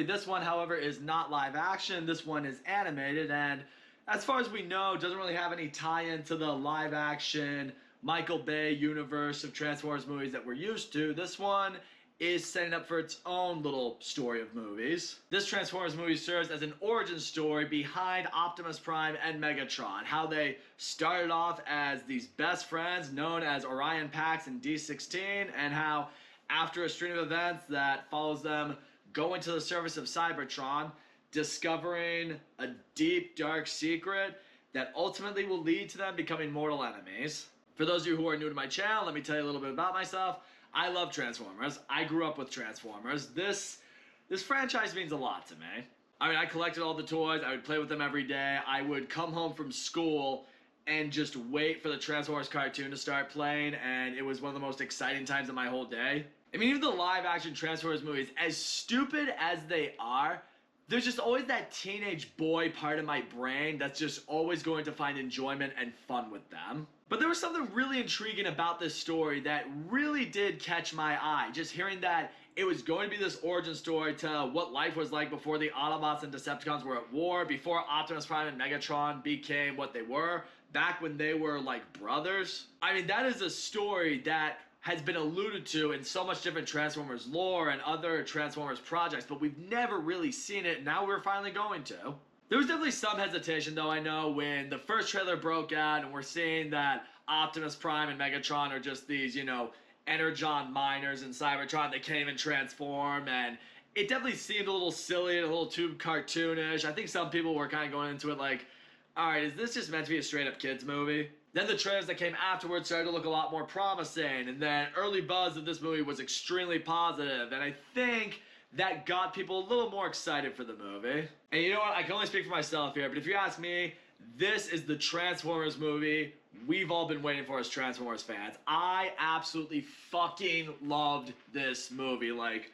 movie. This one, however, is not live action. This one is animated, and as far as we know, doesn't really have any tie-in to the live action Michael Bay universe of Transformers movies that we're used to. This one is setting up for its own little story of movies. This Transformers movie serves as an origin story behind Optimus Prime and Megatron, how they started off as these best friends known as Orion Pax and D16, and how after a string of events that follows them going to the surface of Cybertron, discovering a deep, dark secret that ultimately will lead to them becoming mortal enemies. For those of you who are new to my channel, let me tell you a little bit about myself. I love Transformers. I grew up with Transformers. This franchise means a lot to me. I mean, I collected all the toys. I would play with them every day. I would come home from school and just wait for the Transformers cartoon to start playing, and it was one of the most exciting times of my whole day. I mean, even the live-action Transformers movies, as stupid as they are, there's just always that teenage boy part of my brain that's just always going to find enjoyment and fun with them. But there was something really intriguing about this story that really did catch my eye. Just hearing that it was going to be this origin story to what life was like before the Autobots and Decepticons were at war, before Optimus Prime and Megatron became what they were, back when they were like brothers. I mean, that is a story that has been alluded to in so much different Transformers lore and other Transformers projects, but we've never really seen it, and now we're finally going to. There was definitely some hesitation, though, I know, when the first trailer broke out and we're seeing that Optimus Prime and Megatron are just these, you know, Energon miners in Cybertron that can't even transform, and it definitely seemed a little silly and a little too cartoonish. I think some people were kind of going into it like, alright, is this just meant to be a straight-up kids movie? Then the trailers that came afterwards started to look a lot more promising, and then early buzz of this movie was extremely positive, and I think that got people a little more excited for the movie. And you know what, I can only speak for myself here, but if you ask me, this is the Transformers movie we've all been waiting for as Transformers fans. I absolutely fucking loved this movie. Like,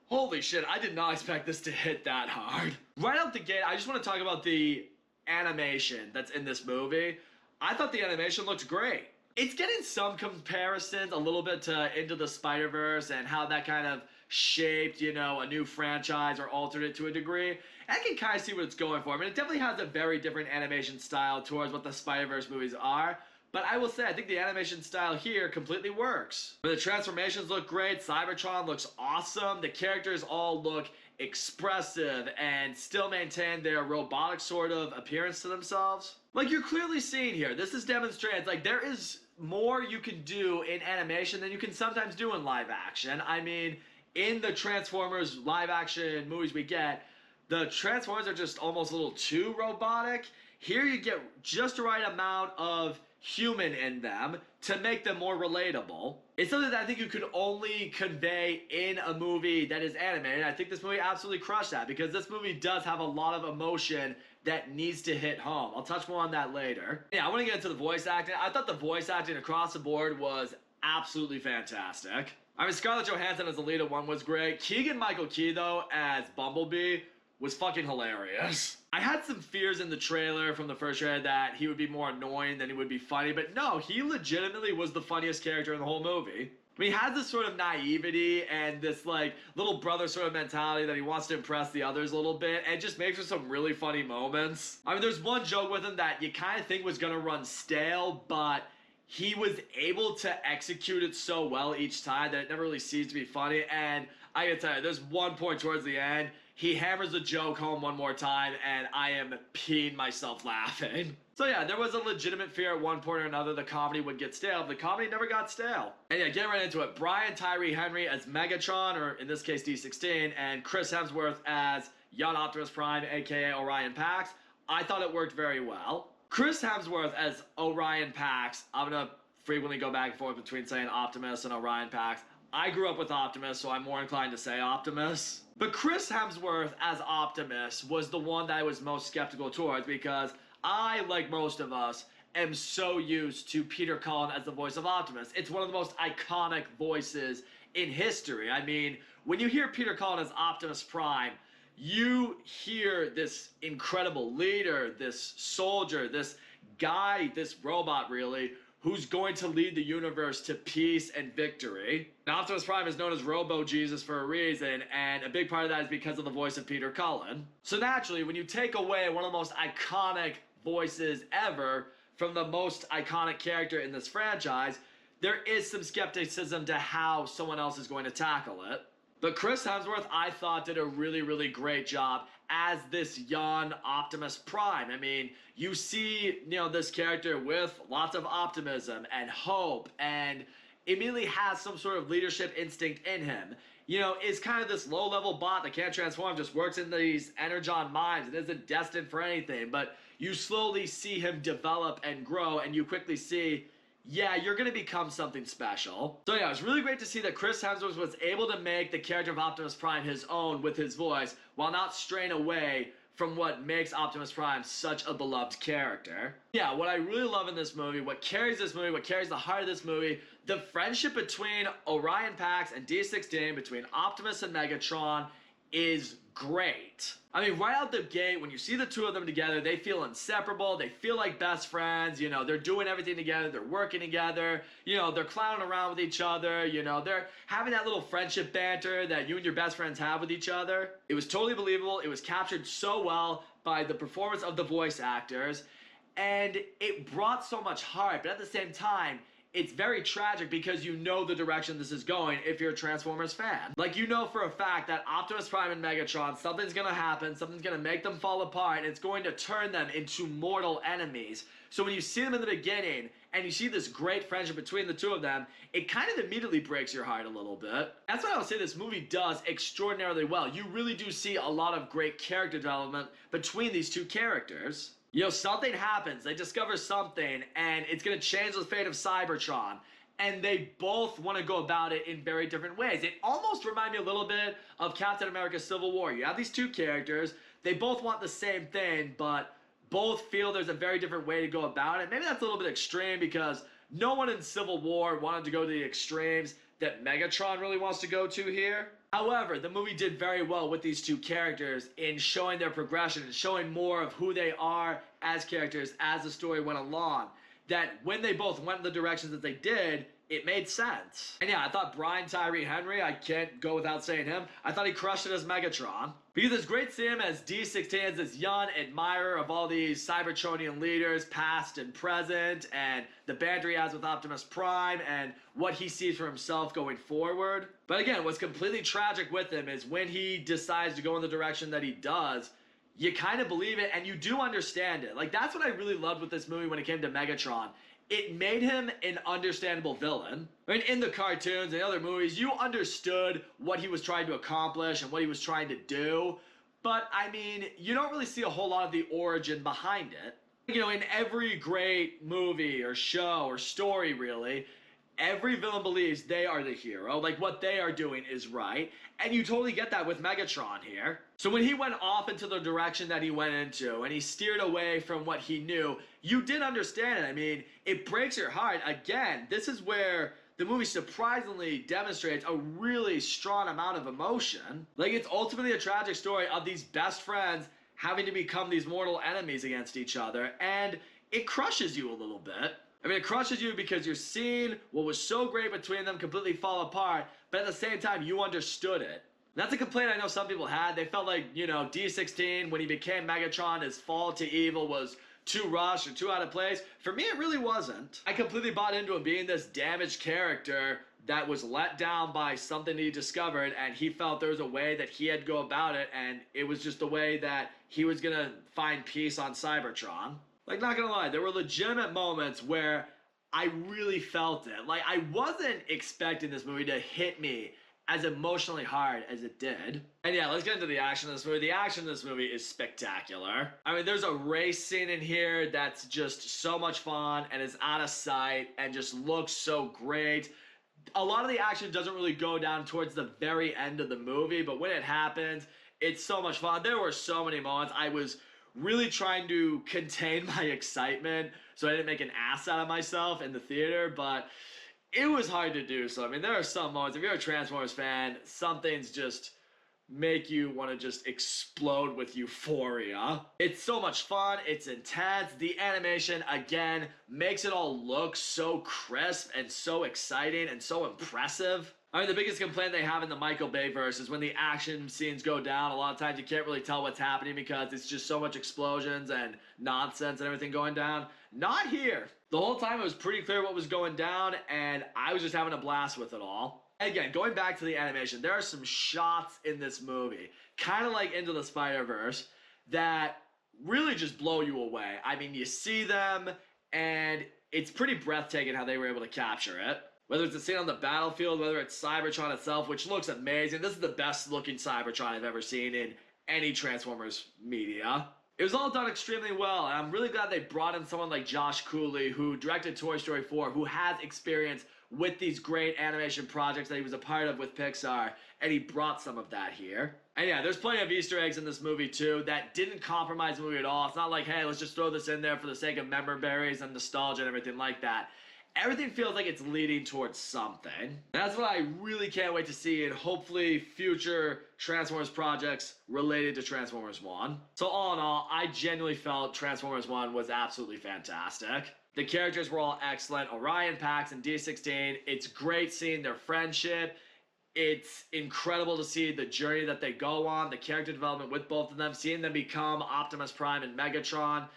holy shit, I did not expect this to hit that hard. Right out the gate, I just want to talk about the animation that's in this movie. I thought the animation looked great. It's getting some comparisons a little bit to Into the Spider-Verse and how that kind of shaped, you know, a new franchise or altered it to a degree. I can kind of see what it's going for. I mean, it definitely has a very different animation style towards what the Spider-Verse movies are. But I will say, I think the animation style here completely works. The transformations look great, Cybertron looks awesome, the characters all look expressive and still maintain their robotic sort of appearance to themselves. Like, you're clearly seeing here, this is demonstrated, like, there is more you can do in animation than you can sometimes do in live action. I mean, in the Transformers live action movies we get, the Transformers are just almost a little too robotic. Here you get just the right amount of human in them to make them more relatable. It's something that I think you could only convey in a movie that is animated. I think this movie absolutely crushed that because this movie does have a lot of emotion that needs to hit home. I'll touch more on that later. Yeah, I want to get into the voice acting. I thought the voice acting across the board was absolutely fantastic. I mean, Scarlett Johansson as Alita 1 was great. Keegan-Michael Key, though, as Bumblebee was fucking hilarious. I had some fears in the trailer from the first trailer that he would be more annoying than he would be funny, but no, he legitimately was the funniest character in the whole movie. I mean, he has this sort of naivety and this, like, little brother sort of mentality that he wants to impress the others a little bit, and it just makes for some really funny moments. I mean, there's one joke with him that you kind of think was gonna run stale, but he was able to execute it so well each time that it never really ceased to be funny, and I gotta tell you, there's one point towards the end, he hammers the joke home one more time, and I am peeing myself laughing. So yeah, there was a legitimate fear at one point or another the comedy would get stale, but the comedy never got stale. And yeah, getting right into it, Brian Tyree Henry as Megatron, or in this case D16, and Chris Hemsworth as young Optimus Prime, aka Orion Pax, I thought it worked very well. Chris Hemsworth as Orion Pax, I'm gonna frequently go back and forth between saying Optimus and Orion Pax. I grew up with Optimus, so I'm more inclined to say Optimus. But Chris Hemsworth as Optimus was the one that I was most skeptical towards because I, like most of us, am so used to Peter Cullen as the voice of Optimus. It's one of the most iconic voices in history. I mean, when you hear Peter Cullen as Optimus Prime, you hear this incredible leader, this soldier, this guy, this robot really, who's going to lead the universe to peace and victory. And Optimus Prime is known as Robo-Jesus for a reason, and a big part of that is because of the voice of Peter Cullen. So naturally, when you take away one of the most iconic voices ever from the most iconic character in this franchise, there is some skepticism to how someone else is going to tackle it. But Chris Hemsworth, I thought, did a really, really great job as this young Optimus Prime. I mean, you see, this character with lots of optimism and hope, and immediately has some sort of leadership instinct in him. Is kind of this low-level bot that can't transform, just works in these Energon mines and isn't destined for anything. But you slowly see him develop and grow, and you quickly see, yeah, you're going to become something special. So yeah, it was really great to see that Chris Hemsworth was able to make the character of Optimus Prime his own with his voice, while not straying away from what makes Optimus Prime such a beloved character. Yeah, what I really love in this movie, what carries this movie, what carries the heart of this movie, the friendship between Orion Pax and D16, between Optimus and Megatron, is great. I mean, right out the gate, when you see the two of them together, they feel inseparable. They feel like best friends. They're doing everything together. They're working together. They're clowning around with each other. They're having that little friendship banter that you and your best friends have with each other. It was totally believable. It was captured so well by the performance of the voice actors, and it brought so much heart. But at the same time, it's very tragic because you know the direction this is going if you're a Transformers fan. Like, for a fact that Optimus Prime and Megatron, something's gonna happen, something's gonna make them fall apart, and it's going to turn them into mortal enemies. So when you see them in the beginning, and you see this great friendship between the two of them, it kind of immediately breaks your heart a little bit. That's what I would say this movie does extraordinarily well. You really do see a lot of great character development between these two characters. Something happens, they discover something, and it's going to change the fate of Cybertron. And they both want to go about it in very different ways. It almost reminded me a little bit of Captain America Civil War. You have these two characters, they both want the same thing, but both feel there's a very different way to go about it. Maybe that's a little bit extreme because no one in Civil War wanted to go to the extremes that Megatron really wants to go to here. However, the movie did very well with these two characters in showing their progression and showing more of who they are as characters as the story went along. That when they both went in the directions that they did, it made sense. And yeah, I thought Brian Tyree Henry, I can't go without saying him, I thought he crushed it as Megatron. Because it's great to see him as D16, as this young admirer of all these Cybertronian leaders, past and present, and the banter he has with Optimus Prime, and what he sees for himself going forward. But again, what's completely tragic with him is when he decides to go in the direction that he does, you kind of believe it, and you do understand it. Like, that's what I really loved with this movie when it came to Megatron. It made him an understandable villain. I mean, in the cartoons and other movies, you understood what he was trying to accomplish and what he was trying to do. But, I mean, you don't really see a whole lot of the origin behind it. In every great movie or show or story, really, every villain believes they are the hero. Like, what they are doing is right. And you totally get that with Megatron here. So when he went off into the direction that he went into, and he steered away from what he knew, you did understand it. I mean, it breaks your heart. Again, this is where the movie surprisingly demonstrates a really strong amount of emotion. Like, it's ultimately a tragic story of these best friends having to become these mortal enemies against each other, and it crushes you a little bit. I mean, it crushes you because you're seeing what was so great between them completely fall apart, but at the same time, you understood it. And that's a complaint I know some people had. They felt like, D16, when he became Megatron, his fall to evil was too rushed or too out of place. For me, it really wasn't. I completely bought into him being this damaged character that was let down by something he discovered, and he felt there was a way that he had to go about it, and it was just the way that he was gonna find peace on Cybertron. Like, not gonna lie, there were legitimate moments where I really felt it. Like, I wasn't expecting this movie to hit me as emotionally hard as it did. And yeah, let's get into the action of this movie. The action of this movie is spectacular. I mean, there's a race scene in here that's just so much fun and is out of sight and just looks so great. A lot of the action doesn't really go down towards the very end of the movie, but when it happens, it's so much fun. There were so many moments. I was really trying to contain my excitement so I didn't make an ass out of myself in the theater, but it was hard to do so. I mean, there are some moments, if you're a Transformers fan, something's just make you want to just explode with euphoria. It's so much fun, it's intense. The animation, again, makes it all look so crisp and so exciting and so impressive. I mean, the biggest complaint they have in the Michael Bay verse is when the action scenes go down, a lot of times you can't really tell what's happening because it's just so much explosions and nonsense and everything going down. Not here. The whole time it was pretty clear what was going down, and I was just having a blast with it all. Again, going back to the animation, there are some shots in this movie, kind of like Into the Spider-Verse, that really just blow you away. I mean, you see them, and it's pretty breathtaking how they were able to capture it. Whether it's a scene on the battlefield, whether it's Cybertron itself, which looks amazing. This is the best looking Cybertron I've ever seen in any Transformers media. It was all done extremely well, and I'm really glad they brought in someone like Josh Cooley, who directed Toy Story 4, who has experience with these great animation projects that he was a part of with Pixar, and he brought some of that here. And yeah, there's plenty of Easter eggs in this movie too that didn't compromise the movie at all. It's not like, hey, let's just throw this in there for the sake of member berries and nostalgia and everything like that. Everything feels like it's leading towards something. And that's what I really can't wait to see in hopefully future Transformers projects related to Transformers 1. So all in all, I genuinely felt Transformers 1 was absolutely fantastic. The characters were all excellent. Orion Pax and D16. It's great seeing their friendship. It's incredible to see the journey that they go on, the character development with both of them, seeing them become Optimus Prime and Megatron.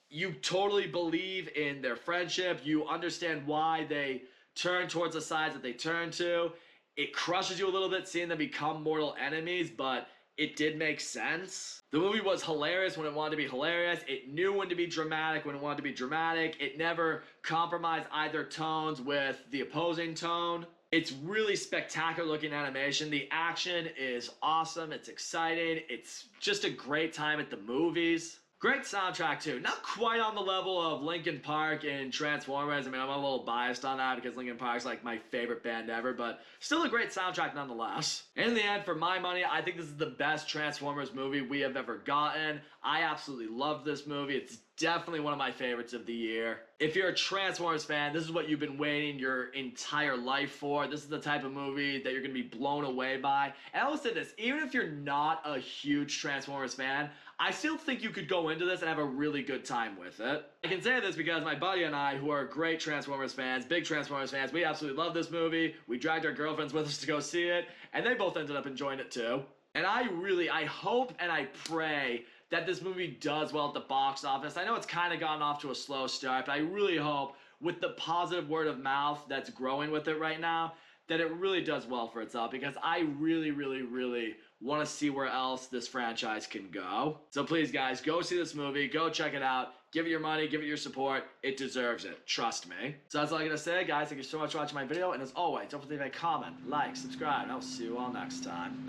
You totally believe in their friendship. You understand why they turn towards the sides that they turn to. It crushes you a little bit seeing them become mortal enemies, but it did make sense. The movie was hilarious when it wanted to be hilarious. It knew when to be dramatic when it wanted to be dramatic. It never compromised either tones with the opposing tone. It's really spectacular looking animation. The action is awesome. It's exciting. It's just a great time at the movies. Great soundtrack too. Not quite on the level of Linkin Park and Transformers. I mean, I'm a little biased on that because Linkin Park's like my favorite band ever, but still a great soundtrack nonetheless. In the end, for my money, I think this is the best Transformers movie we have ever gotten. I absolutely love this movie. It's definitely one of my favorites of the year. If you're a Transformers fan, this is what you've been waiting your entire life for. This is the type of movie that you're going to be blown away by. And I will say this, even if you're not a huge Transformers fan, I still think you could go into this and have a really good time with it. I can say this because my buddy and I, who are great Transformers fans, big Transformers fans, we absolutely love this movie. We dragged our girlfriends with us to go see it, and they both ended up enjoying it too. And I hope and I pray that this movie does well at the box office. I know it's kind of gotten off to a slow start, but I really hope with the positive word of mouth that's growing with it right now, that it really does well for itself, because I really want to see where else this franchise can go. So please guys, go see this movie, go check it out, give it your money, give it your support, it deserves it, trust me. So that's all I'm gonna say, guys. Thank you so much for watching my video, and as always, don't forget to comment, like, subscribe, and I'll see you all next time.